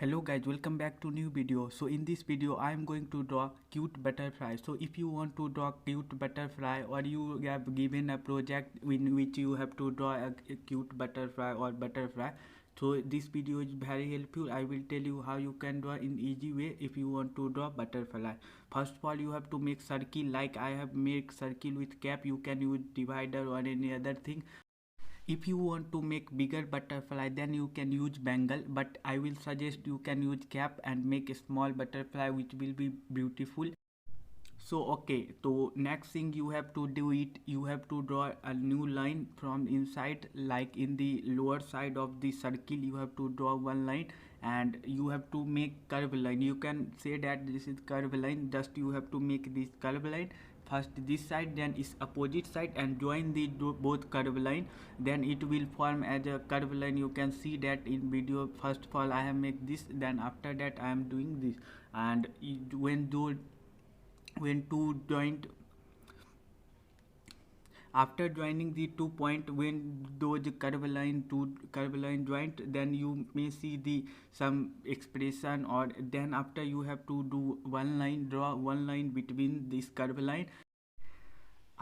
Hello guys, welcome back to new video. So in this video I am going to draw cute butterfly. So if you want to draw cute butterfly, or you have given a project in which you have to draw a cute butterfly or butterfly, so this video is very helpful. I will tell you how you can draw in easy way if you want to draw butterfly. First of all, you have to make circle. Like I have made circle with cap. You can use divider or any other thing. If you want to make bigger butterfly, then you can use bangle, but I will suggest you can use cap and make a small butterfly which will be beautiful. So okay, so next thing you have to do it, you have to draw a new line from inside. Like in the lower side of the circle you have to draw one line, and you have to make curve line. You can say that this is curve line, just you have to make this curve line first this side, then is opposite side, and join the both curve line, then it will form as a curve line. You can see that in video. First of all I have make this, then after that I am doing this, and when two joint, after joining the 2 point, when those curve line joint, then you may see the some expression, or then after you have to do one line, draw one line between this curve line.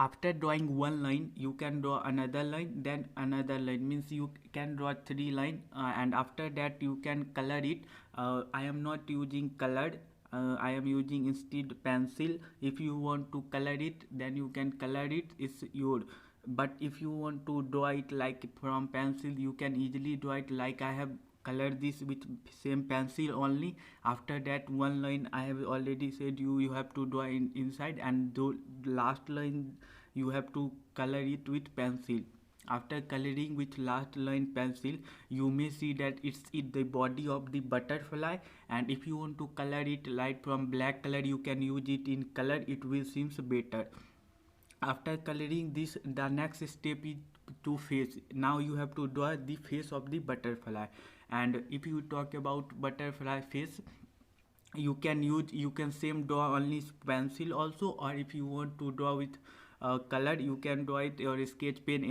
After drawing one line you can draw another line, then another line, means you can draw three line, and after that you can color it. I am not using colored, I am using instead pencil. If you want to color it, then you can color it, it's your. But if you want to draw it like from pencil, you can easily draw it. Like I have color this with same pencil only. After that one line I have already said you have to draw inside, and the last line you have to color it with pencil. After coloring with last line pencil, you may see that it's the body of the butterfly. And if you want to color it like from black color, you can use it in color, it will seems better. After coloring this, the next step is to face. Now you have to draw the face of the butterfly. And if you talk about butterfly face, you can same draw only pencil also, or if you want to draw with color, you can draw it or sketch pen.